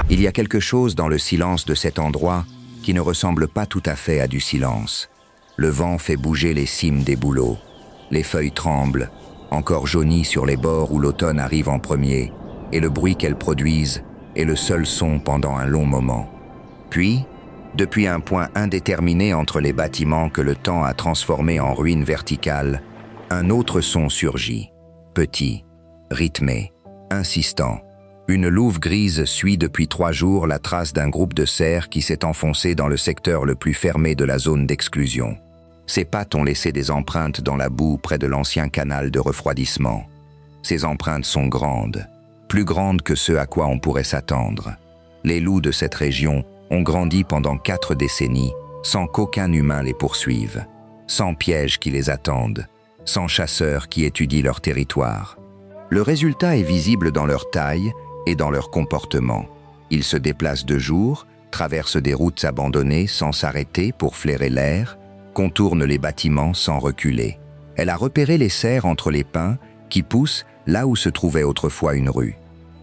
Il y a quelque chose dans le silence de cet endroit qui ne ressemble pas tout à fait à du silence. Le vent fait bouger les cimes des bouleaux. Les feuilles tremblent, encore jaunies sur les bords où l'automne arrive en premier, et le bruit qu'elles produisent est le seul son pendant un long moment. Puis, depuis un point indéterminé entre les bâtiments que le temps a transformés en ruines verticales, un autre son surgit, petit, rythmé, insistant. Une louve grise suit depuis 3 jours la trace d'un groupe de cerfs qui s'est enfoncé dans le secteur le plus fermé de la zone d'exclusion. Ses pattes ont laissé des empreintes dans la boue près de l'ancien canal de refroidissement. Ces empreintes sont grandes, plus grandes que ce à quoi on pourrait s'attendre. Les loups de cette région ont grandi pendant 4 décennies sans qu'aucun humain les poursuive, sans pièges qui les attendent, sans chasseurs qui étudient leur territoire. Le résultat est visible dans leur taille et dans leur comportement. Ils se déplacent de jour, traversent des routes abandonnées sans s'arrêter pour flairer l'air, contournent les bâtiments sans reculer. Elle a repéré les cerfs entre les pins qui poussent là où se trouvait autrefois une rue.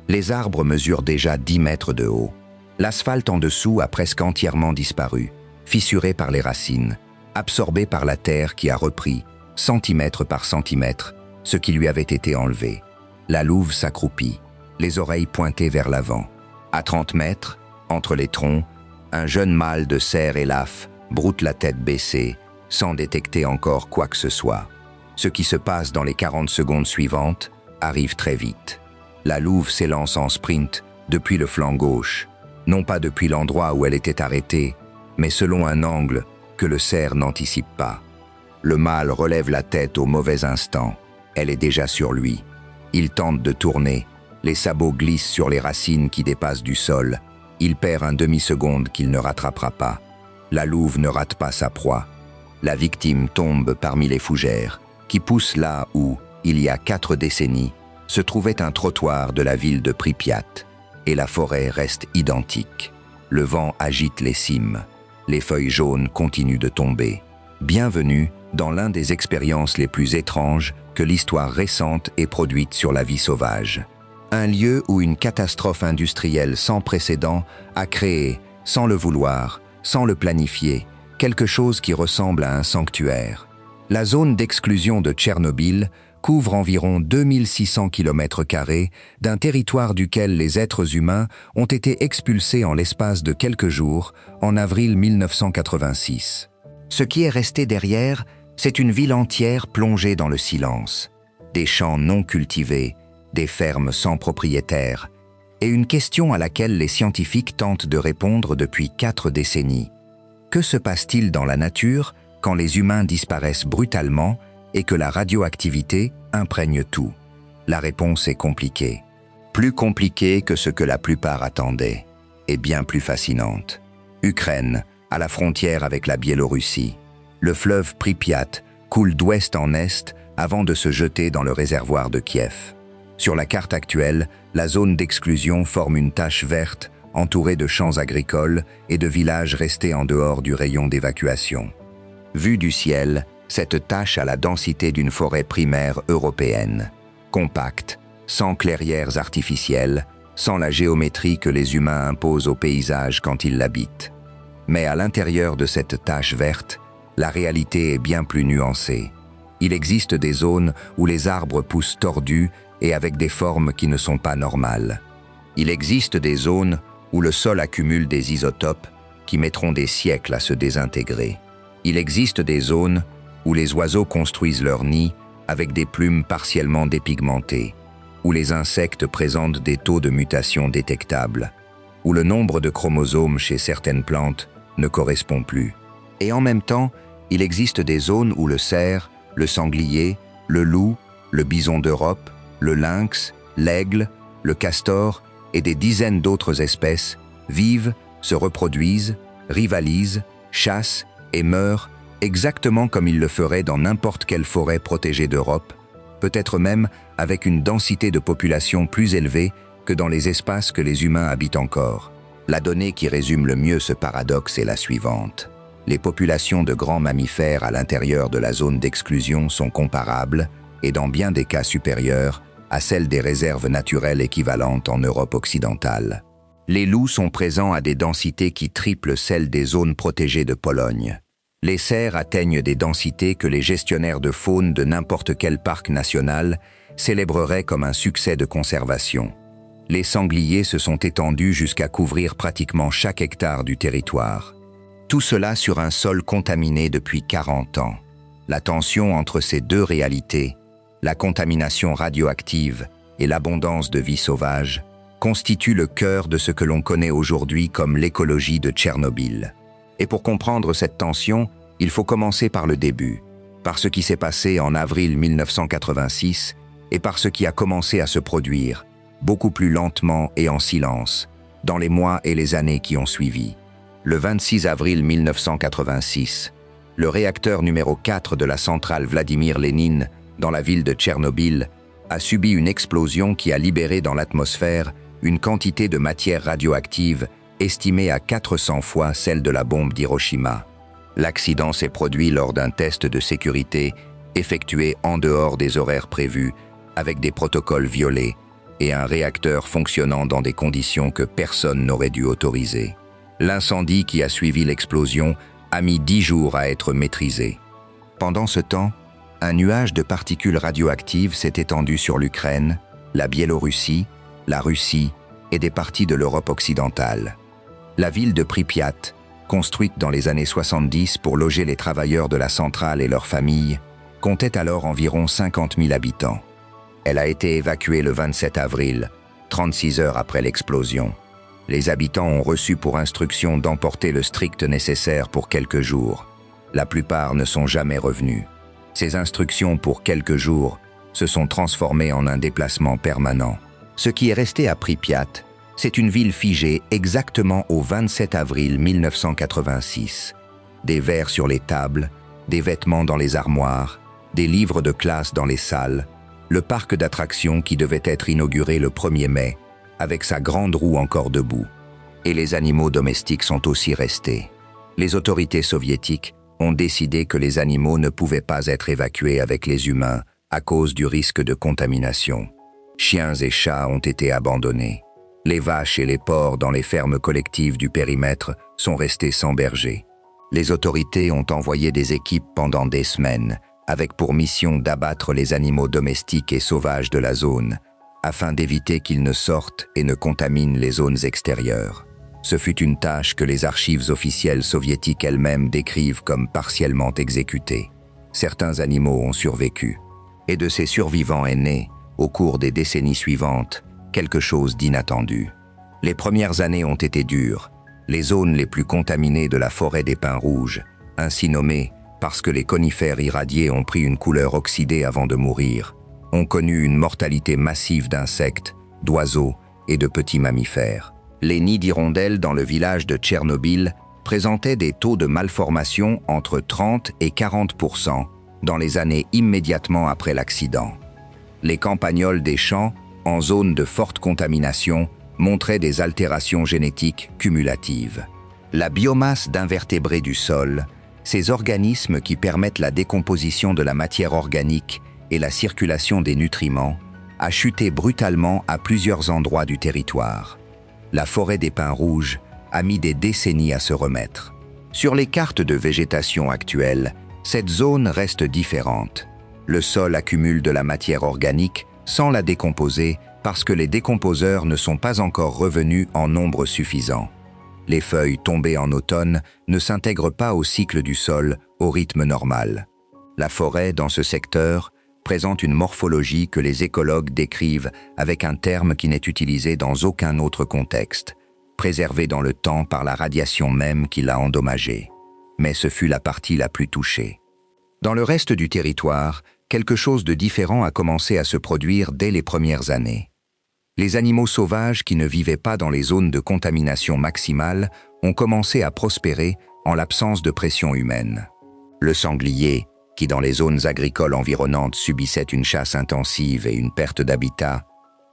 Les arbres mesurent déjà 10 mètres de haut. L'asphalte en dessous a presque entièrement disparu, fissuré par les racines, absorbé par la terre qui a repris, centimètre par centimètre, ce qui lui avait été enlevé. La louve s'accroupit, les oreilles pointées vers l'avant. À 30 mètres, entre les troncs, un jeune mâle de cerf élaphe broute la tête baissée, sans détecter encore quoi que ce soit. Ce qui se passe dans les 40 secondes suivantes arrive très vite. La louve s'élance en sprint depuis le flanc gauche, non pas depuis l'endroit où elle était arrêtée, mais selon un angle que le cerf n'anticipe pas. Le mâle relève la tête au mauvais instant. Elle est déjà sur lui. Il tente de tourner. Les sabots glissent sur les racines qui dépassent du sol. Il perd un demi-seconde qu'il ne rattrapera pas. La louve ne rate pas sa proie. La victime tombe parmi les fougères, qui poussent là où, il y a 4 décennies, se trouvait un trottoir de la ville de Pripyat. Et la forêt reste identique. Le vent agite les cimes. Les feuilles jaunes continuent de tomber. Bienvenue dans l'un des expériences les plus étranges que l'histoire récente ait produite sur la vie sauvage. Un lieu où une catastrophe industrielle sans précédent a créé, sans le vouloir, sans le planifier, quelque chose qui ressemble à un sanctuaire. La zone d'exclusion de Tchernobyl couvre environ 2600 km² d'un territoire duquel les êtres humains ont été expulsés en l'espace de quelques jours, en avril 1986. Ce qui est resté derrière, c'est une ville entière plongée dans le silence, des champs non cultivés, des fermes sans propriétaires, et une question à laquelle les scientifiques tentent de répondre depuis 4 décennies. Que se passe-t-il dans la nature quand les humains disparaissent brutalement et que la radioactivité imprègne tout? La réponse est compliquée. Plus compliquée que ce que la plupart attendaient, et bien plus fascinante. Ukraine, à la frontière avec la Biélorussie. Le fleuve Pripyat coule d'ouest en est avant de se jeter dans le réservoir de Kiev. Sur la carte actuelle, la zone d'exclusion forme une tache verte entourée de champs agricoles et de villages restés en dehors du rayon d'évacuation. Vue du ciel, cette tache a la densité d'une forêt primaire européenne. Compacte, sans clairières artificielles, sans la géométrie que les humains imposent au paysage quand ils l'habitent. Mais à l'intérieur de cette tache verte, la réalité est bien plus nuancée. Il existe des zones où les arbres poussent tordus et avec des formes qui ne sont pas normales. Il existe des zones où le sol accumule des isotopes qui mettront des siècles à se désintégrer. Il existe des zones où les oiseaux construisent leurs nids avec des plumes partiellement dépigmentées, où les insectes présentent des taux de mutation détectables, où le nombre de chromosomes chez certaines plantes ne correspond plus. Et en même temps, il existe des zones où le cerf, le sanglier, le loup, le bison d'Europe, le lynx, l'aigle, le castor et des dizaines d'autres espèces vivent, se reproduisent, rivalisent, chassent et meurent exactement comme ils le feraient dans n'importe quelle forêt protégée d'Europe, peut-être même avec une densité de population plus élevée que dans les espaces que les humains habitent encore. La donnée qui résume le mieux ce paradoxe est la suivante. Les populations de grands mammifères à l'intérieur de la zone d'exclusion sont comparables, et dans bien des cas supérieures, à celles des réserves naturelles équivalentes en Europe occidentale. Les loups sont présents à des densités qui triplent celles des zones protégées de Pologne. Les cerfs atteignent des densités que les gestionnaires de faune de n'importe quel parc national célébreraient comme un succès de conservation. Les sangliers se sont étendus jusqu'à couvrir pratiquement chaque hectare du territoire. Tout cela sur un sol contaminé depuis 40 ans. La tension entre ces deux réalités, la contamination radioactive et l'abondance de vie sauvage, constitue le cœur de ce que l'on connaît aujourd'hui comme l'écologie de Tchernobyl. Et pour comprendre cette tension, il faut commencer par le début, par ce qui s'est passé en avril 1986 et par ce qui a commencé à se produire, beaucoup plus lentement et en silence, dans les mois et les années qui ont suivi. Le 26 avril 1986, le réacteur numéro 4 de la centrale Vladimir Lénine, dans la ville de Tchernobyl, a subi une explosion qui a libéré dans l'atmosphère une quantité de matière radioactive estimée à 400 fois celle de la bombe d'Hiroshima. L'accident s'est produit lors d'un test de sécurité effectué en dehors des horaires prévus, avec des protocoles violés et un réacteur fonctionnant dans des conditions que personne n'aurait dû autoriser. L'incendie qui a suivi l'explosion a mis 10 jours à être maîtrisé. Pendant ce temps, un nuage de particules radioactives s'est étendu sur l'Ukraine, la Biélorussie, la Russie et des parties de l'Europe occidentale. La ville de Pripyat, construite dans les années 70 pour loger les travailleurs de la centrale et leurs familles, comptait alors environ 50 000 habitants. Elle a été évacuée le 27 avril, 36 heures après l'explosion. Les habitants ont reçu pour instruction d'emporter le strict nécessaire pour quelques jours. La plupart ne sont jamais revenus. Ces instructions pour quelques jours se sont transformées en un déplacement permanent. Ce qui est resté à Pripyat, c'est une ville figée exactement au 27 avril 1986. Des verres sur les tables, des vêtements dans les armoires, des livres de classe dans les salles, le parc d'attractions qui devait être inauguré le 1er mai, avec sa grande roue encore debout. Et les animaux domestiques sont aussi restés. Les autorités soviétiques ont décidé que les animaux ne pouvaient pas être évacués avec les humains à cause du risque de contamination. Chiens et chats ont été abandonnés. Les vaches et les porcs dans les fermes collectives du périmètre sont restés sans berger. Les autorités ont envoyé des équipes pendant des semaines, avec pour mission d'abattre les animaux domestiques et sauvages de la zone, afin d'éviter qu'ils ne sortent et ne contaminent les zones extérieures. Ce fut une tâche que les archives officielles soviétiques elles-mêmes décrivent comme partiellement exécutée. Certains animaux ont survécu, et de ces survivants est né, au cours des décennies suivantes, quelque chose d'inattendu. Les premières années ont été dures. Les zones les plus contaminées de la forêt des pins rouges, ainsi nommées parce que les conifères irradiés ont pris une couleur oxydée avant de mourir, ont connu une mortalité massive d'insectes, d'oiseaux et de petits mammifères. Les nids d'hirondelles dans le village de Tchernobyl présentaient des taux de malformation entre 30 et 40% dans les années immédiatement après l'accident. Les campagnols des champs, en zone de forte contamination, montraient des altérations génétiques cumulatives. La biomasse d'invertébrés du sol, ces organismes qui permettent la décomposition de la matière organique et la circulation des nutriments, a chuté brutalement à plusieurs endroits du territoire. La forêt des pins rouges a mis des décennies à se remettre. Sur les cartes de végétation actuelles, cette zone reste différente. Le sol accumule de la matière organique sans la décomposer parce que les décomposeurs ne sont pas encore revenus en nombre suffisant. Les feuilles tombées en automne ne s'intègrent pas au cycle du sol au rythme normal. La forêt, dans ce secteur, présente une morphologie que les écologues décrivent avec un terme qui n'est utilisé dans aucun autre contexte, préservé dans le temps par la radiation même qui l'a endommagé. Mais ce fut la partie la plus touchée. Dans le reste du territoire, quelque chose de différent a commencé à se produire dès les premières années. Les animaux sauvages qui ne vivaient pas dans les zones de contamination maximale ont commencé à prospérer en l'absence de pression humaine. Le sanglier, qui dans les zones agricoles environnantes subissait une chasse intensive et une perte d'habitat,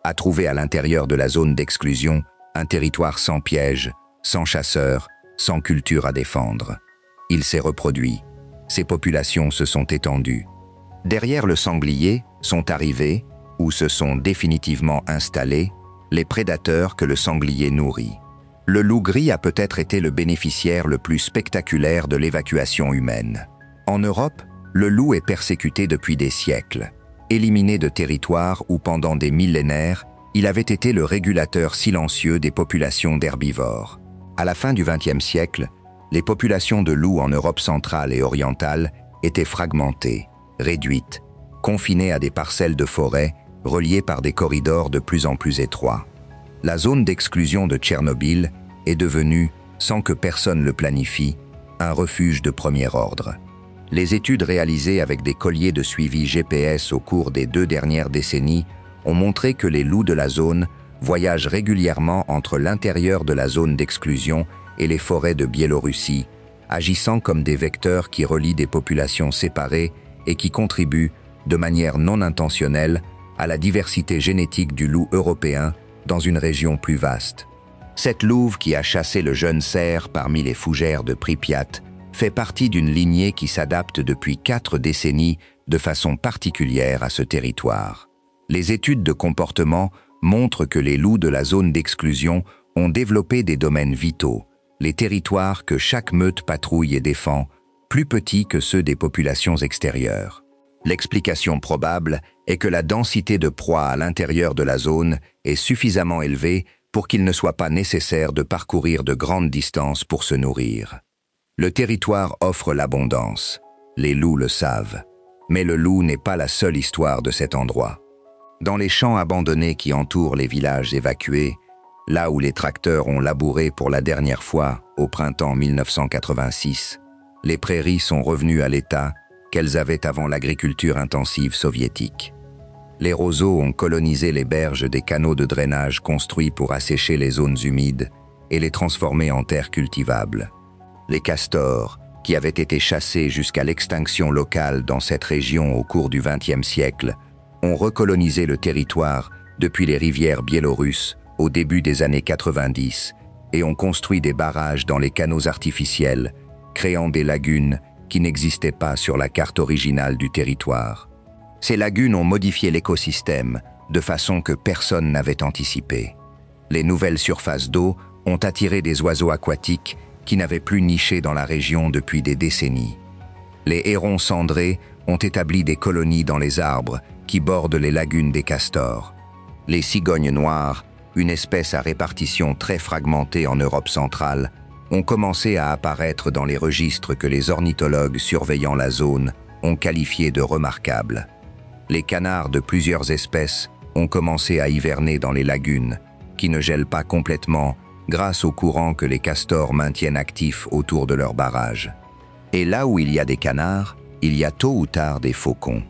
a trouvé à l'intérieur de la zone d'exclusion un territoire sans piège, sans chasseurs, sans culture à défendre. Il s'est reproduit. Ses populations se sont étendues. Derrière le sanglier sont arrivés, ou se sont définitivement installés, les prédateurs que le sanglier nourrit. Le loup gris a peut-être été le bénéficiaire le plus spectaculaire de l'évacuation humaine. En Europe, le loup est persécuté depuis des siècles. Éliminé de territoires où pendant des millénaires, il avait été le régulateur silencieux des populations d'herbivores. À la fin du XXe siècle, les populations de loups en Europe centrale et orientale étaient fragmentées, réduites, confinées à des parcelles de forêt reliées par des corridors de plus en plus étroits. La zone d'exclusion de Tchernobyl est devenue, sans que personne le planifie, un refuge de premier ordre. Les études réalisées avec des colliers de suivi GPS au cours des 2 dernières décennies ont montré que les loups de la zone voyagent régulièrement entre l'intérieur de la zone d'exclusion et les forêts de Biélorussie, agissant comme des vecteurs qui relient des populations séparées et qui contribuent, de manière non intentionnelle, à la diversité génétique du loup européen dans une région plus vaste. Cette louve qui a chassé le jeune cerf parmi les fougères de Pripyat fait partie d'une lignée qui s'adapte depuis 4 décennies de façon particulière à ce territoire. Les études de comportement montrent que les loups de la zone d'exclusion ont développé des domaines vitaux, les territoires que chaque meute patrouille et défend, plus petits que ceux des populations extérieures. L'explication probable est que la densité de proies à l'intérieur de la zone est suffisamment élevée pour qu'il ne soit pas nécessaire de parcourir de grandes distances pour se nourrir. Le territoire offre l'abondance, les loups le savent, mais le loup n'est pas la seule histoire de cet endroit. Dans les champs abandonnés qui entourent les villages évacués, là où les tracteurs ont labouré pour la dernière fois au printemps 1986, les prairies sont revenues à l'état qu'elles avaient avant l'agriculture intensive soviétique. Les roseaux ont colonisé les berges des canaux de drainage construits pour assécher les zones humides et les transformer en terres cultivables. Les castors, qui avaient été chassés jusqu'à l'extinction locale dans cette région au cours du XXe siècle, ont recolonisé le territoire depuis les rivières biélorusses au début des années 90 et ont construit des barrages dans les canaux artificiels, créant des lagunes qui n'existaient pas sur la carte originale du territoire. Ces lagunes ont modifié l'écosystème de façon que personne n'avait anticipé. Les nouvelles surfaces d'eau ont attiré des oiseaux aquatiques qui n'avaient plus niché dans la région depuis des décennies. Les hérons cendrés ont établi des colonies dans les arbres qui bordent les lagunes des castors. Les cigognes noires, une espèce à répartition très fragmentée en Europe centrale, ont commencé à apparaître dans les registres que les ornithologues surveillant la zone ont qualifiés de remarquables. Les canards de plusieurs espèces ont commencé à hiverner dans les lagunes, qui ne gèlent pas complètement grâce au courant que les castors maintiennent actifs autour de leurs barrages. Et là où il y a des canards, il y a tôt ou tard des faucons.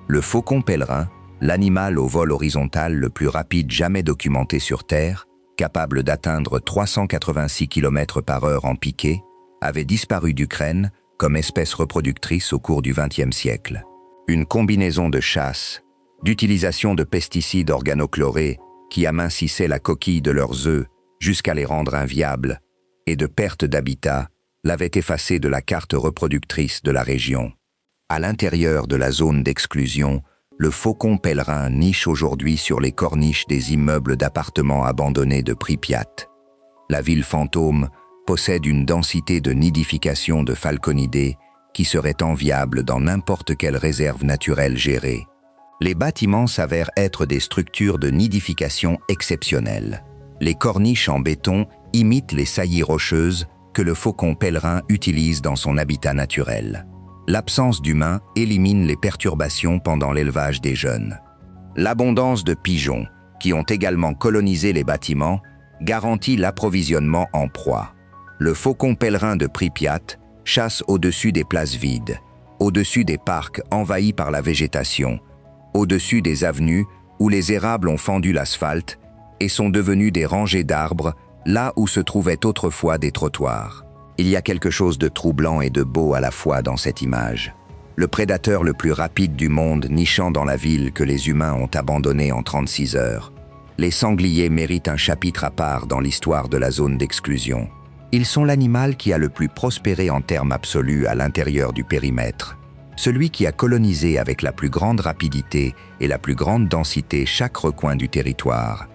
Le faucon pèlerin, l'animal au vol horizontal le plus rapide jamais documenté sur Terre, capable d'atteindre 386 km/h en piqué, avait disparu d'Ukraine comme espèce reproductrice au cours du XXe siècle. Une combinaison de chasse, d'utilisation de pesticides organochlorés qui amincissaient la coquille de leurs œufs jusqu'à les rendre inviables, et de perte d'habitat, l'avait effacé de la carte reproductrice de la région. À l'intérieur de la zone d'exclusion, le faucon pèlerin niche aujourd'hui sur les corniches des immeubles d'appartements abandonnés de Pripyat. La ville fantôme possède une densité de nidification de falconidés qui serait enviable dans n'importe quelle réserve naturelle gérée. Les bâtiments s'avèrent être des structures de nidification exceptionnelles. Les corniches en béton imitent les saillies rocheuses que le faucon pèlerin utilise dans son habitat naturel. L'absence d'humains élimine les perturbations pendant l'élevage des jeunes. L'abondance de pigeons, qui ont également colonisé les bâtiments, garantit l'approvisionnement en proie. Le faucon pèlerin de Pripyat chasse au-dessus des places vides, au-dessus des parcs envahis par la végétation, au-dessus des avenues où les érables ont fendu l'asphalte et sont devenus des rangées d'arbres là où se trouvaient autrefois des trottoirs. Il y a quelque chose de troublant et de beau à la fois dans cette image. Le prédateur le plus rapide du monde nichant dans la ville que les humains ont abandonnée en 36 heures. Les sangliers méritent un chapitre à part dans l'histoire de la zone d'exclusion. Ils sont l'animal qui a le plus prospéré en termes absolus à l'intérieur du périmètre. Celui qui a colonisé avec la plus grande rapidité et la plus grande densité chaque recoin du territoire.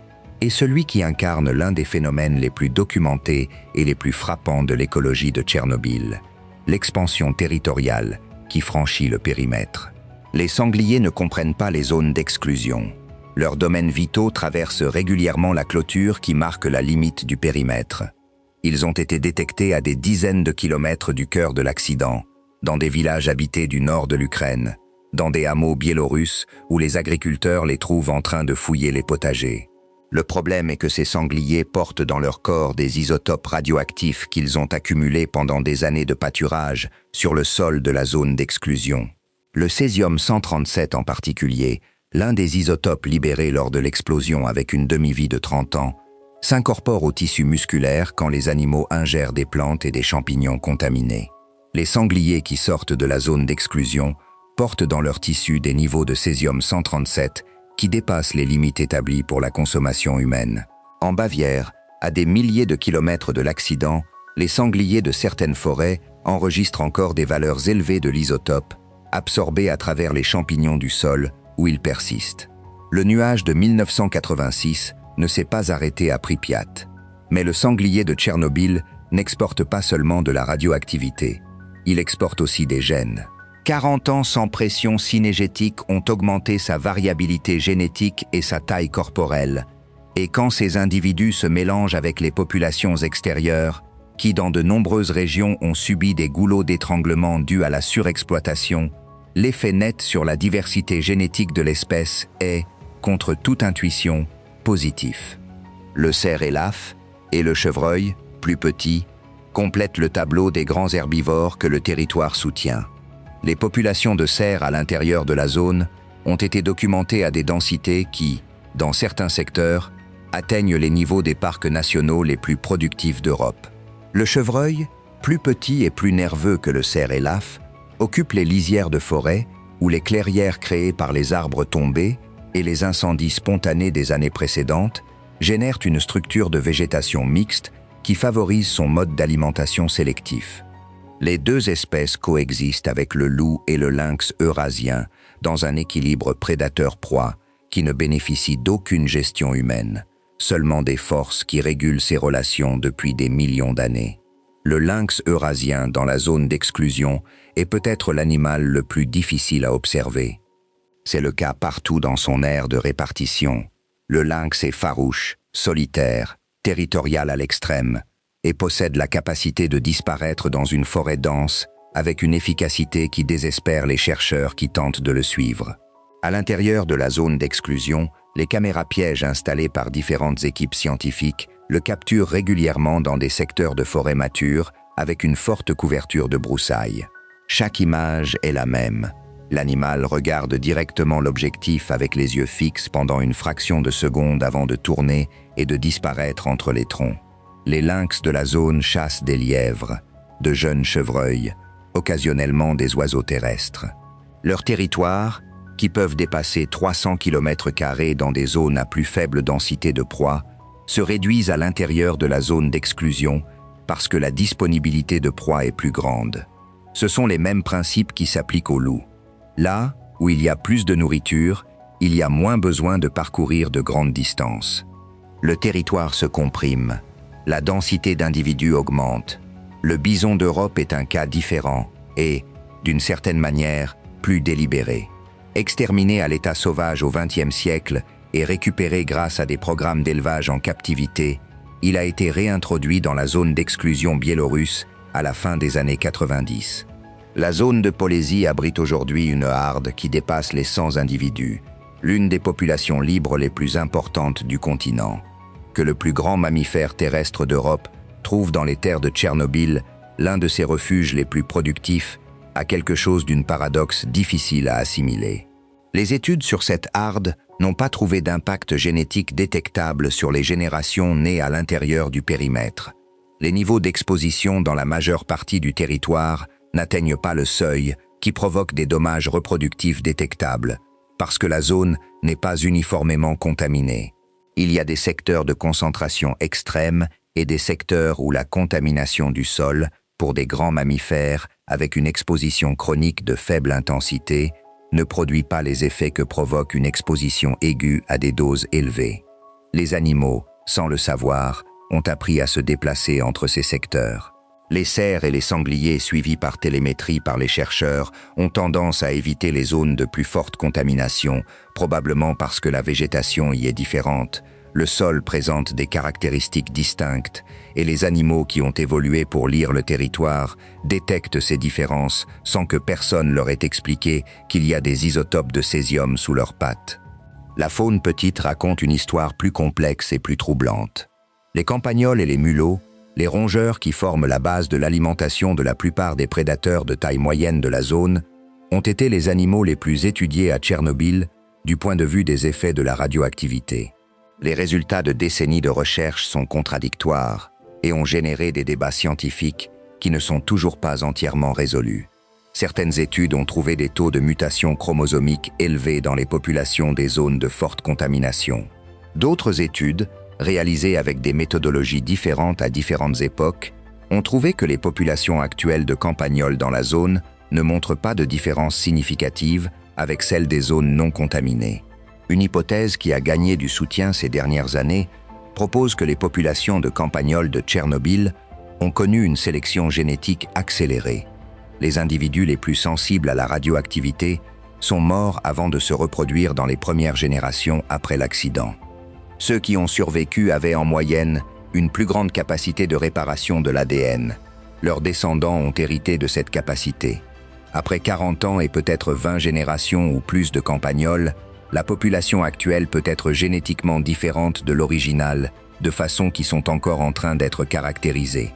est celui qui incarne l'un des phénomènes les plus documentés et les plus frappants de l'écologie de Tchernobyl, l'expansion territoriale qui franchit le périmètre. Les sangliers ne comprennent pas les zones d'exclusion. Leurs domaines vitaux traversent régulièrement la clôture qui marque la limite du périmètre. Ils ont été détectés à des dizaines de kilomètres du cœur de l'accident, dans des villages habités du nord de l'Ukraine, dans des hameaux biélorusses où les agriculteurs les trouvent en train de fouiller les potagers. Le problème est que ces sangliers portent dans leur corps des isotopes radioactifs qu'ils ont accumulés pendant des années de pâturage sur le sol de la zone d'exclusion. Le césium-137 en particulier, l'un des isotopes libérés lors de l'explosion avec une demi-vie de 30 ans, s'incorpore au tissu musculaire quand les animaux ingèrent des plantes et des champignons contaminés. Les sangliers qui sortent de la zone d'exclusion portent dans leur tissu des niveaux de césium-137 qui dépassent les limites établies pour la consommation humaine. En Bavière, à des milliers de kilomètres de l'accident, les sangliers de certaines forêts enregistrent encore des valeurs élevées de l'isotope, absorbés à travers les champignons du sol où ils persistent. Le nuage de 1986 ne s'est pas arrêté à Pripyat. Mais le sanglier de Tchernobyl n'exporte pas seulement de la radioactivité, il exporte aussi des gènes. 40 ans sans pression cinégétique ont augmenté sa variabilité génétique et sa taille corporelle. Et quand ces individus se mélangent avec les populations extérieures, qui dans de nombreuses régions ont subi des goulots d'étranglement dus à la surexploitation, l'effet net sur la diversité génétique de l'espèce est, contre toute intuition, positif. Le cerf élaphe et le chevreuil, plus petit, complètent le tableau des grands herbivores que le territoire soutient. Les populations de cerfs à l'intérieur de la zone ont été documentées à des densités qui, dans certains secteurs, atteignent les niveaux des parcs nationaux les plus productifs d'Europe. Le chevreuil, plus petit et plus nerveux que le cerf élaphe, occupe les lisières de forêt où les clairières créées par les arbres tombés et les incendies spontanés des années précédentes génèrent une structure de végétation mixte qui favorise son mode d'alimentation sélectif. Les deux espèces coexistent avec le loup et le lynx eurasien dans un équilibre prédateur-proie qui ne bénéficie d'aucune gestion humaine, seulement des forces qui régulent ces relations depuis des millions d'années. Le lynx eurasien dans la zone d'exclusion est peut-être l'animal le plus difficile à observer. C'est le cas partout dans son aire de répartition. Le lynx est farouche, solitaire, territorial à l'extrême, et possède la capacité de disparaître dans une forêt dense avec une efficacité qui désespère les chercheurs qui tentent de le suivre. À l'intérieur de la zone d'exclusion, les caméras pièges installées par différentes équipes scientifiques le capturent régulièrement dans des secteurs de forêt mature avec une forte couverture de broussailles. Chaque image est la même. L'animal regarde directement l'objectif avec les yeux fixes pendant une fraction de seconde avant de tourner et de disparaître entre les troncs. Les lynx de la zone chassent des lièvres, de jeunes chevreuils, occasionnellement des oiseaux terrestres. Leurs territoires, qui peuvent dépasser 300 km² dans des zones à plus faible densité de proie, se réduisent à l'intérieur de la zone d'exclusion parce que la disponibilité de proie est plus grande. Ce sont les mêmes principes qui s'appliquent aux loups. Là où il y a plus de nourriture, il y a moins besoin de parcourir de grandes distances. Le territoire se comprime. La densité d'individus augmente. Le bison d'Europe est un cas différent et, d'une certaine manière, plus délibéré. Exterminé à l'état sauvage au XXe siècle et récupéré grâce à des programmes d'élevage en captivité, il a été réintroduit dans la zone d'exclusion biélorusse à la fin des années 90. La zone de Polésie abrite aujourd'hui une harde qui dépasse les 100 individus, l'une des populations libres les plus importantes du continent. Que le plus grand mammifère terrestre d'Europe trouve dans les terres de Tchernobyl l'un de ses refuges les plus productifs a quelque chose d'une paradoxe difficile à assimiler. Les études sur cette harde n'ont pas trouvé d'impact génétique détectable sur les générations nées à l'intérieur du périmètre. Les niveaux d'exposition dans la majeure partie du territoire n'atteignent pas le seuil qui provoque des dommages reproductifs détectables, parce que la zone n'est pas uniformément contaminée. Il y a des secteurs de concentration extrême et des secteurs où la contamination du sol, pour des grands mammifères avec une exposition chronique de faible intensité, ne produit pas les effets que provoque une exposition aiguë à des doses élevées. Les animaux, sans le savoir, ont appris à se déplacer entre ces secteurs. Les cerfs et les sangliers, suivis par télémétrie par les chercheurs, ont tendance à éviter les zones de plus forte contamination, probablement parce que la végétation y est différente, le sol présente des caractéristiques distinctes, et les animaux qui ont évolué pour lire le territoire détectent ces différences sans que personne leur ait expliqué qu'il y a des isotopes de césium sous leurs pattes. La faune petite raconte une histoire plus complexe et plus troublante. Les campagnols et les mulots, les rongeurs qui forment la base de l'alimentation de la plupart des prédateurs de taille moyenne de la zone, ont été les animaux les plus étudiés à Tchernobyl du point de vue des effets de la radioactivité. Les résultats de décennies de recherche sont contradictoires et ont généré des débats scientifiques qui ne sont toujours pas entièrement résolus. Certaines études ont trouvé des taux de mutation chromosomique élevés dans les populations des zones de forte contamination. D'autres études, réalisées avec des méthodologies différentes à différentes époques, ont trouvé que les populations actuelles de campagnols dans la zone ne montrent pas de différence significative avec celles des zones non contaminées. Une hypothèse qui a gagné du soutien ces dernières années propose que les populations de campagnols de Tchernobyl ont connu une sélection génétique accélérée. Les individus les plus sensibles à la radioactivité sont morts avant de se reproduire dans les premières générations après l'accident. Ceux qui ont survécu avaient en moyenne une plus grande capacité de réparation de l'ADN. Leurs descendants ont hérité de cette capacité. Après 40 ans et peut-être 20 générations ou plus de campagnols, la population actuelle peut être génétiquement différente de l'original, de façons qui sont encore en train d'être caractérisées.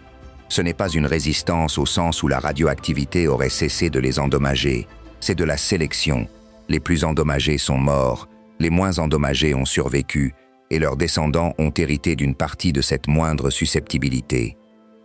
Ce n'est pas une résistance au sens où la radioactivité aurait cessé de les endommager, c'est de la sélection. Les plus endommagés sont morts, les moins endommagés ont survécu, et leurs descendants ont hérité d'une partie de cette moindre susceptibilité.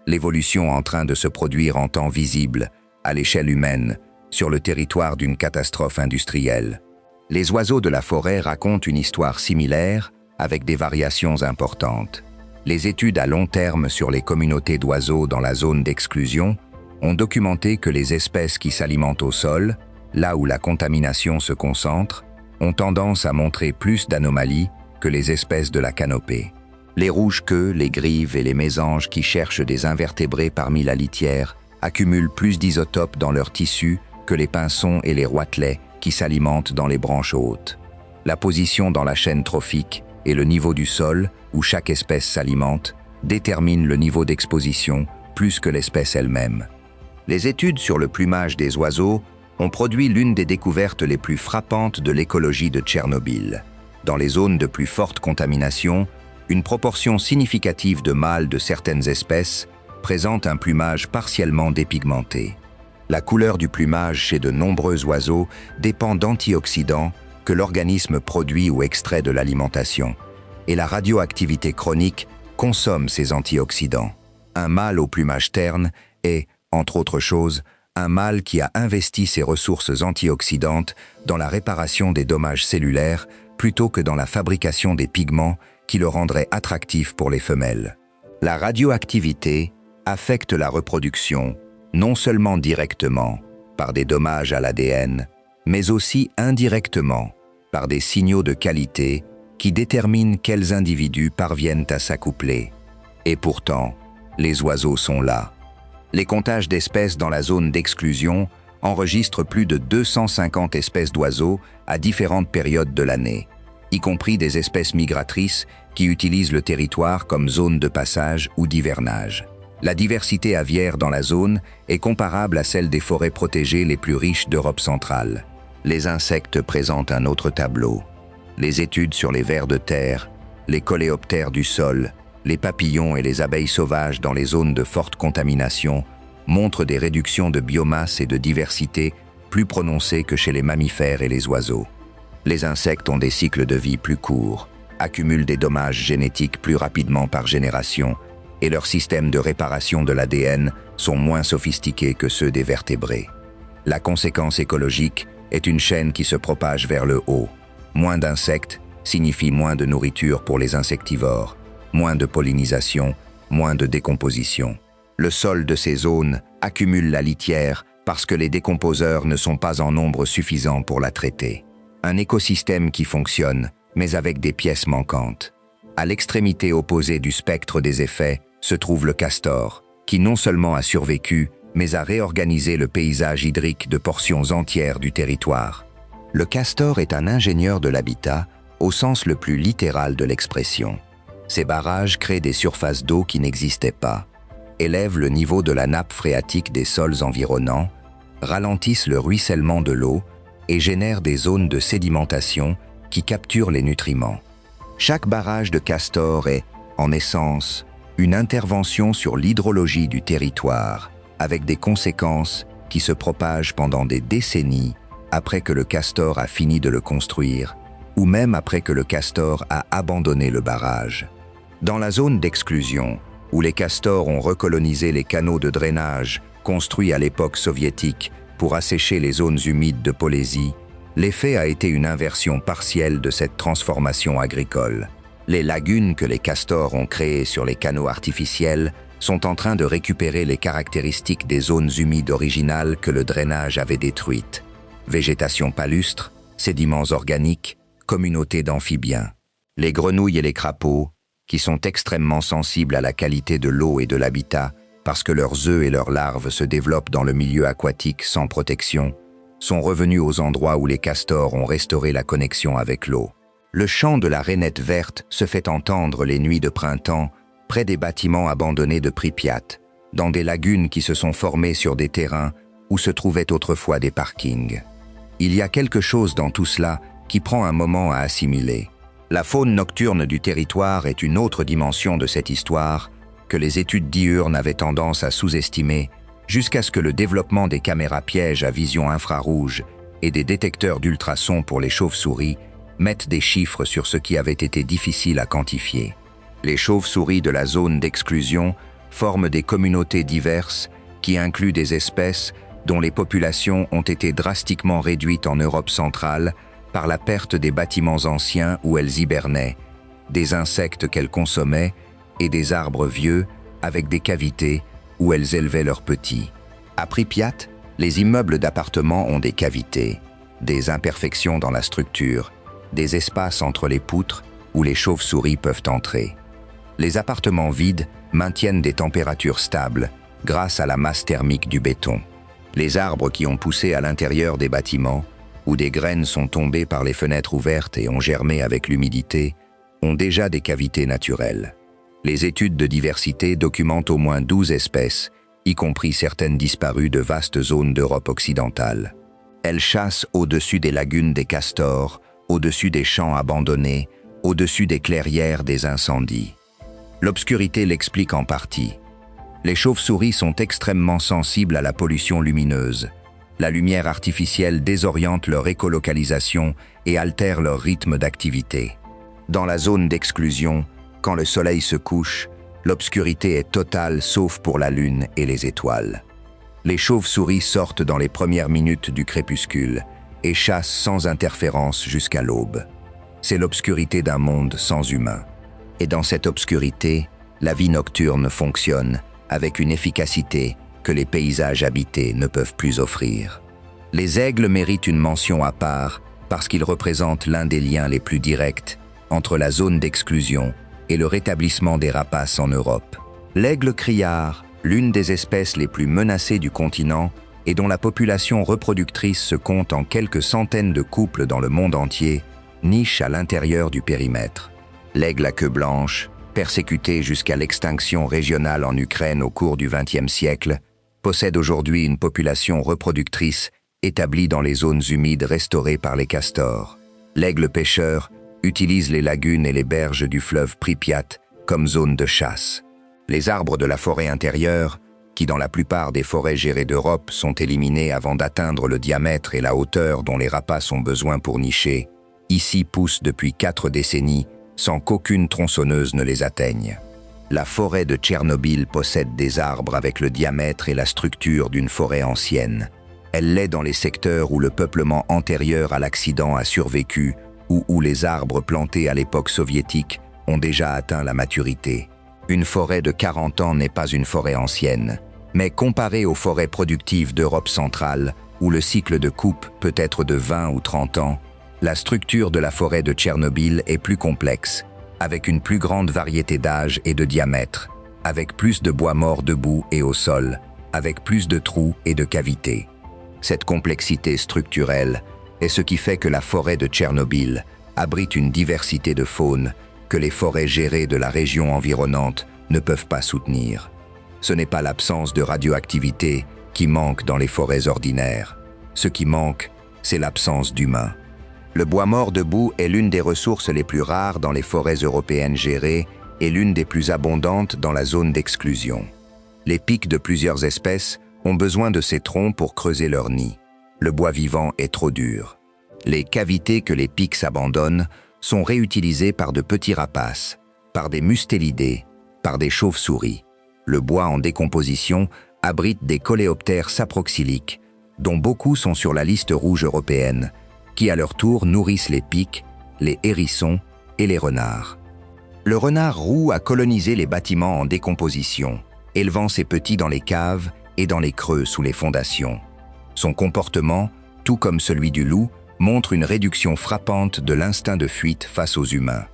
L'évolution en train de se produire en temps visible, à l'échelle humaine, sur le territoire d'une catastrophe industrielle. Les oiseaux de la forêt racontent une histoire similaire, avec des variations importantes. Les études à long terme sur les communautés d'oiseaux dans la zone d'exclusion ont documenté que les espèces qui s'alimentent au sol, là où la contamination se concentre, ont tendance à montrer plus d'anomalies que les espèces de la canopée. Les rouges-queues, les grives et les mésanges qui cherchent des invertébrés parmi la litière accumulent plus d'isotopes dans leurs tissus que les pinsons et les roitelets qui s'alimentent dans les branches hautes. La position dans la chaîne trophique et le niveau du sol, où chaque espèce s'alimente, déterminent le niveau d'exposition plus que l'espèce elle-même. Les études sur le plumage des oiseaux ont produit l'une des découvertes les plus frappantes de l'écologie de Tchernobyl. Dans les zones de plus forte contamination, une proportion significative de mâles de certaines espèces présente un plumage partiellement dépigmenté. La couleur du plumage chez de nombreux oiseaux dépend d'antioxydants que l'organisme produit ou extrait de l'alimentation, et la radioactivité chronique consomme ces antioxydants. Un mâle au plumage terne est, entre autres choses, un mâle qui a investi ses ressources antioxydantes dans la réparation des dommages cellulaires plutôt que dans la fabrication des pigments qui le rendraient attractif pour les femelles. La radioactivité affecte la reproduction, non seulement directement, par des dommages à l'ADN, mais aussi indirectement, par des signaux de qualité qui déterminent quels individus parviennent à s'accoupler. Et pourtant, les oiseaux sont là. Les comptages d'espèces dans la zone d'exclusion enregistrent plus de 250 espèces d'oiseaux à différentes périodes de l'année, y compris des espèces migratrices qui utilisent le territoire comme zone de passage ou d'hivernage. La diversité aviaire dans la zone est comparable à celle des forêts protégées les plus riches d'Europe centrale. Les insectes présentent un autre tableau. Les études sur les vers de terre, les coléoptères du sol, les papillons et les abeilles sauvages dans les zones de forte contamination montrent des réductions de biomasse et de diversité plus prononcées que chez les mammifères et les oiseaux. Les insectes ont des cycles de vie plus courts, accumulent des dommages génétiques plus rapidement par génération, et leurs systèmes de réparation de l'ADN sont moins sophistiqués que ceux des vertébrés. La conséquence écologique est une chaîne qui se propage vers le haut. Moins d'insectes signifie moins de nourriture pour les insectivores, moins de pollinisation, moins de décomposition. Le sol de ces zones accumule la litière parce que les décomposeurs ne sont pas en nombre suffisant pour la traiter. Un écosystème qui fonctionne, mais avec des pièces manquantes. À l'extrémité opposée du spectre des effets se trouve le castor, qui non seulement a survécu, mais a réorganisé le paysage hydrique de portions entières du territoire. Le castor est un ingénieur de l'habitat, au sens le plus littéral de l'expression. Ces barrages créent des surfaces d'eau qui n'existaient pas, élèvent le niveau de la nappe phréatique des sols environnants, ralentissent le ruissellement de l'eau et génèrent des zones de sédimentation qui capturent les nutriments. Chaque barrage de castor est, en essence, une intervention sur l'hydrologie du territoire, avec des conséquences qui se propagent pendant des décennies après que le castor a fini de le construire, ou même après que le castor a abandonné le barrage. Dans la zone d'exclusion, où les castors ont recolonisé les canaux de drainage construits à l'époque soviétique pour assécher les zones humides de Polésie, l'effet a été une inversion partielle de cette transformation agricole. Les lagunes que les castors ont créées sur les canaux artificiels sont en train de récupérer les caractéristiques des zones humides originales que le drainage avait détruites. Végétation palustre, sédiments organiques, communautés d'amphibiens. Les grenouilles et les crapauds, qui sont extrêmement sensibles à la qualité de l'eau et de l'habitat parce que leurs œufs et leurs larves se développent dans le milieu aquatique sans protection, sont revenus aux endroits où les castors ont restauré la connexion avec l'eau. Le chant de la rainette verte se fait entendre les nuits de printemps près des bâtiments abandonnés de Pripyat, dans des lagunes qui se sont formées sur des terrains où se trouvaient autrefois des parkings. Il y a quelque chose dans tout cela qui prend un moment à assimiler. La faune nocturne du territoire est une autre dimension de cette histoire que les études diurnes avaient tendance à sous-estimer jusqu'à ce que le développement des caméras pièges à vision infrarouge et des détecteurs d'ultrasons pour les chauves-souris mettent des chiffres sur ce qui avait été difficile à quantifier. Les chauves-souris de la zone d'exclusion forment des communautés diverses qui incluent des espèces dont les populations ont été drastiquement réduites en Europe centrale par la perte des bâtiments anciens où elles hibernaient, des insectes qu'elles consommaient et des arbres vieux avec des cavités où elles élevaient leurs petits. À Pripyat, les immeubles d'appartements ont des cavités, des imperfections dans la structure, des espaces entre les poutres où les chauves-souris peuvent entrer. Les appartements vides maintiennent des températures stables grâce à la masse thermique du béton. Les arbres qui ont poussé à l'intérieur des bâtiments, où des graines sont tombées par les fenêtres ouvertes et ont germé avec l'humidité, ont déjà des cavités naturelles. Les études de diversité documentent au moins 12 espèces, y compris certaines disparues de vastes zones d'Europe occidentale. Elles chassent au-dessus des lagunes des castors, au-dessus des champs abandonnés, au-dessus des clairières des incendies. L'obscurité l'explique en partie. Les chauves-souris sont extrêmement sensibles à la pollution lumineuse. La lumière artificielle désoriente leur écolocalisation et altère leur rythme d'activité. Dans la zone d'exclusion, quand le soleil se couche, l'obscurité est totale sauf pour la lune et les étoiles. Les chauves-souris sortent dans les premières minutes du crépuscule et chassent sans interférence jusqu'à l'aube. C'est l'obscurité d'un monde sans humains. Et dans cette obscurité, la vie nocturne fonctionne avec une efficacité que les paysages habités ne peuvent plus offrir. Les aigles méritent une mention à part parce qu'ils représentent l'un des liens les plus directs entre la zone d'exclusion et le rétablissement des rapaces en Europe. L'aigle criard, l'une des espèces les plus menacées du continent et dont la population reproductrice se compte en quelques centaines de couples dans le monde entier, niche à l'intérieur du périmètre. L'aigle à queue blanche, persécuté jusqu'à l'extinction régionale en Ukraine au cours du XXe siècle, possède aujourd'hui une population reproductrice établie dans les zones humides restaurées par les castors. L'aigle pêcheur utilise les lagunes et les berges du fleuve Pripyat comme zone de chasse. Les arbres de la forêt intérieure, qui dans la plupart des forêts gérées d'Europe sont éliminés avant d'atteindre le diamètre et la hauteur dont les rapaces ont besoin pour nicher, ici poussent depuis 4 décennies sans qu'aucune tronçonneuse ne les atteigne. La forêt de Tchernobyl possède des arbres avec le diamètre et la structure d'une forêt ancienne. Elle l'est dans les secteurs où le peuplement antérieur à l'accident a survécu ou où les arbres plantés à l'époque soviétique ont déjà atteint la maturité. Une forêt de 40 ans n'est pas une forêt ancienne, mais comparée aux forêts productives d'Europe centrale, où le cycle de coupe peut être de 20 ou 30 ans, la structure de la forêt de Tchernobyl est plus complexe avec une plus grande variété d'âge et de diamètre, avec plus de bois mort debout et au sol, avec plus de trous et de cavités. Cette complexité structurelle est ce qui fait que la forêt de Tchernobyl abrite une diversité de faune que les forêts gérées de la région environnante ne peuvent pas soutenir. Ce n'est pas l'absence de radioactivité qui manque dans les forêts ordinaires. Ce qui manque, c'est l'absence d'humains. Le bois mort debout est l'une des ressources les plus rares dans les forêts européennes gérées et l'une des plus abondantes dans la zone d'exclusion. Les pics de plusieurs espèces ont besoin de ces troncs pour creuser leur nid. Le bois vivant est trop dur. Les cavités que les pics abandonnent sont réutilisées par de petits rapaces, par des mustélidés, par des chauves-souris. Le bois en décomposition abrite des coléoptères saproxyliques, dont beaucoup sont sur la liste rouge européenne, qui à leur tour nourrissent les pics, les hérissons et les renards. Le renard roux a colonisé les bâtiments en décomposition, élevant ses petits dans les caves et dans les creux sous les fondations. Son comportement, tout comme celui du loup, montre une réduction frappante de l'instinct de fuite face aux humains.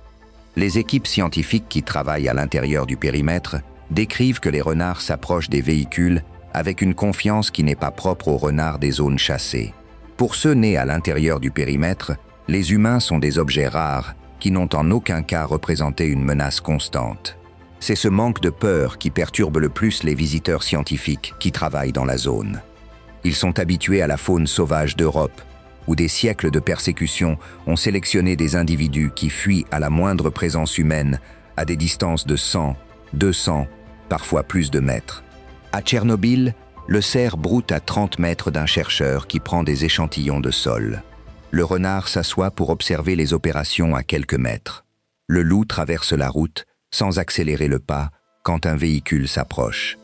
Les équipes scientifiques qui travaillent à l'intérieur du périmètre décrivent que les renards s'approchent des véhicules avec une confiance qui n'est pas propre aux renards des zones chassées. Pour ceux nés à l'intérieur du périmètre, les humains sont des objets rares qui n'ont en aucun cas représenté une menace constante. C'est ce manque de peur qui perturbe le plus les visiteurs scientifiques qui travaillent dans la zone. Ils sont habitués à la faune sauvage d'Europe, où des siècles de persécution ont sélectionné des individus qui fuient à la moindre présence humaine à des distances de 100, 200, parfois plus de mètres. À Tchernobyl, le cerf broute à 30 mètres d'un chercheur qui prend des échantillons de sol. Le renard s'assoit pour observer les opérations à quelques mètres. Le loup traverse la route sans accélérer le pas quand un véhicule s'approche.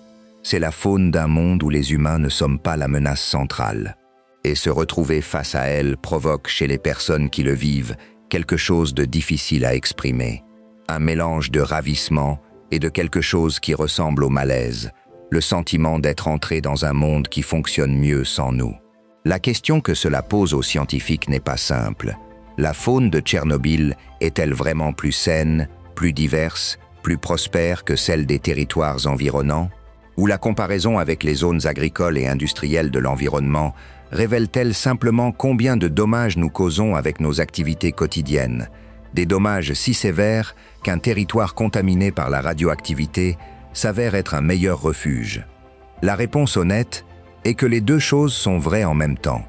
C'est la faune d'un monde où les humains ne sommes pas la menace centrale. Et se retrouver face à elle provoque chez les personnes qui le vivent quelque chose de difficile à exprimer. Un mélange de ravissement et de quelque chose qui ressemble au malaise, le sentiment d'être entré dans un monde qui fonctionne mieux sans nous. La question que cela pose aux scientifiques n'est pas simple. La faune de Tchernobyl est-elle vraiment plus saine, plus diverse, plus prospère que celle des territoires environnants? Ou la comparaison avec les zones agricoles et industrielles de l'environnement révèle-t-elle simplement combien de dommages nous causons avec nos activités quotidiennes, des dommages si sévères qu'un territoire contaminé par la radioactivité s'avère être un meilleur refuge? La réponse honnête est que les deux choses sont vraies en même temps.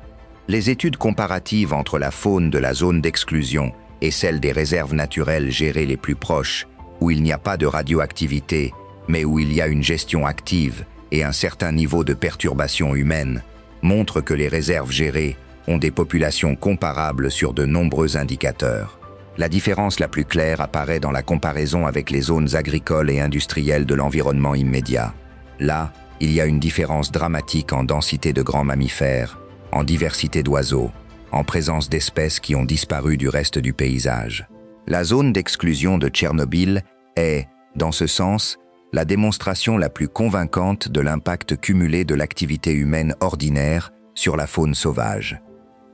Les études comparatives entre la faune de la zone d'exclusion et celle des réserves naturelles gérées les plus proches, où il n'y a pas de radioactivité, mais où il y a une gestion active et un certain niveau de perturbation humaine, montrent que les réserves gérées ont des populations comparables sur de nombreux indicateurs. La différence la plus claire apparaît dans la comparaison avec les zones agricoles et industrielles de l'environnement immédiat. Là, il y a une différence dramatique en densité de grands mammifères, en diversité d'oiseaux, en présence d'espèces qui ont disparu du reste du paysage. La zone d'exclusion de Tchernobyl est, dans ce sens, la démonstration la plus convaincante de l'impact cumulé de l'activité humaine ordinaire sur la faune sauvage.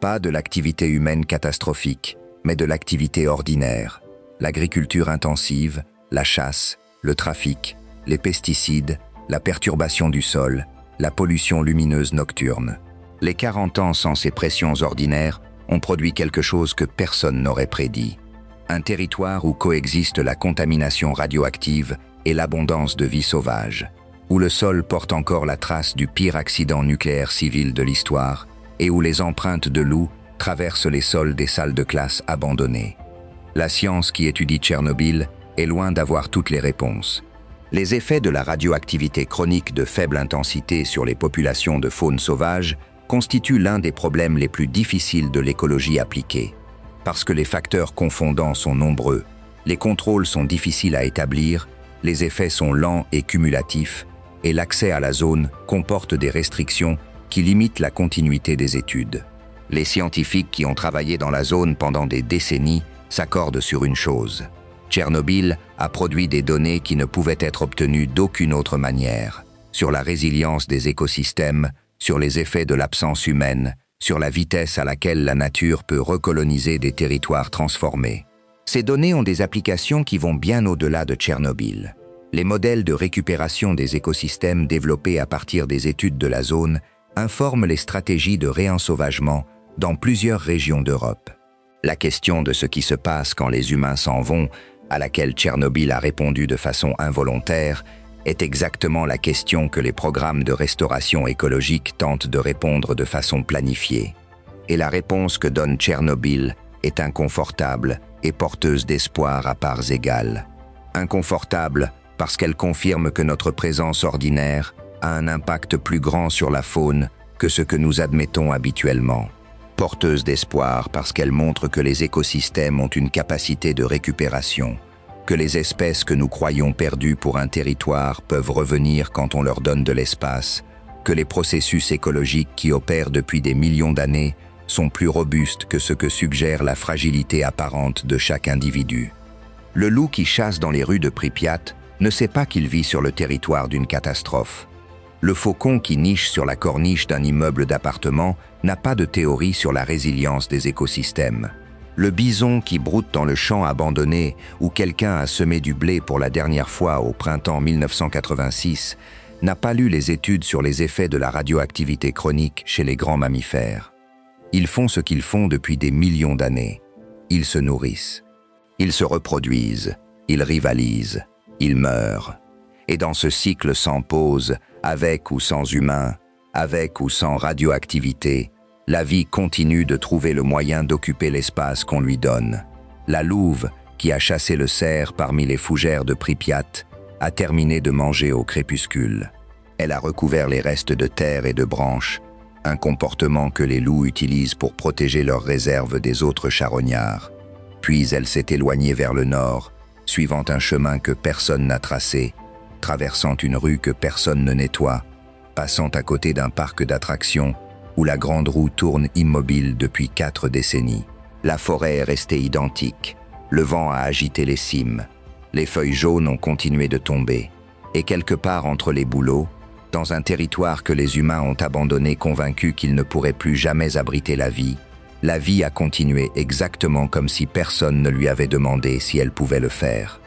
Pas de l'activité humaine catastrophique, mais de l'activité ordinaire. L'agriculture intensive, la chasse, le trafic, les pesticides, la perturbation du sol, la pollution lumineuse nocturne. Les 40 ans sans ces pressions ordinaires ont produit quelque chose que personne n'aurait prédit. Un territoire où coexistent la contamination radioactive et l'abondance de vie sauvage, où le sol porte encore la trace du pire accident nucléaire civil de l'histoire et où les empreintes de loups traversent les sols des salles de classe abandonnées. La science qui étudie Tchernobyl est loin d'avoir toutes les réponses. Les effets de la radioactivité chronique de faible intensité sur les populations de faune sauvage constituent l'un des problèmes les plus difficiles de l'écologie appliquée. Parce que les facteurs confondants sont nombreux, les contrôles sont difficiles à établir, les effets sont lents et cumulatifs, et l'accès à la zone comporte des restrictions qui limitent la continuité des études. Les scientifiques qui ont travaillé dans la zone pendant des décennies s'accordent sur une chose. Tchernobyl a produit des données qui ne pouvaient être obtenues d'aucune autre manière, sur la résilience des écosystèmes, sur les effets de l'absence humaine, sur la vitesse à laquelle la nature peut recoloniser des territoires transformés. Ces données ont des applications qui vont bien au-delà de Tchernobyl. Les modèles de récupération des écosystèmes développés à partir des études de la zone informent les stratégies de réensauvagement dans plusieurs régions d'Europe. La question de ce qui se passe quand les humains s'en vont, à laquelle Tchernobyl a répondu de façon involontaire, est exactement la question que les programmes de restauration écologique tentent de répondre de façon planifiée. Et la réponse que donne Tchernobyl est inconfortable et porteuse d'espoir à parts égales. Inconfortable parce qu'elle confirme que notre présence ordinaire a un impact plus grand sur la faune que ce que nous admettons habituellement. Porteuse d'espoir parce qu'elle montre que les écosystèmes ont une capacité de récupération, que les espèces que nous croyons perdues pour un territoire peuvent revenir quand on leur donne de l'espace, que les processus écologiques qui opèrent depuis des millions d'années sont plus robustes que ce que suggère la fragilité apparente de chaque individu. Le loup qui chasse dans les rues de Pripyat ne sait pas qu'il vit sur le territoire d'une catastrophe. Le faucon qui niche sur la corniche d'un immeuble d'appartement n'a pas de théorie sur la résilience des écosystèmes. Le bison qui broute dans le champ abandonné où quelqu'un a semé du blé pour la dernière fois au printemps 1986 n'a pas lu les études sur les effets de la radioactivité chronique chez les grands mammifères. Ils font ce qu'ils font depuis des millions d'années. Ils se nourrissent. Ils se reproduisent. Ils rivalisent. Ils meurent. Et dans ce cycle sans pause, avec ou sans humains, avec ou sans radioactivité, la vie continue de trouver le moyen d'occuper l'espace qu'on lui donne. La louve, qui a chassé le cerf parmi les fougères de Pripyat, a terminé de manger au crépuscule. Elle a recouvert les restes de terre et de branches, un comportement que les loups utilisent pour protéger leurs réserves des autres charognards. Puis elle s'est éloignée vers le nord, suivant un chemin que personne n'a tracé, traversant une rue que personne ne nettoie, passant à côté d'un parc d'attractions où la grande roue tourne immobile depuis 4 décennies. La forêt est restée identique, le vent a agité les cimes, les feuilles jaunes ont continué de tomber, et quelque part entre les bouleaux, dans un territoire que les humains ont abandonné convaincus qu'il ne pourrait plus jamais abriter la vie a continué exactement comme si personne ne lui avait demandé si elle pouvait le faire.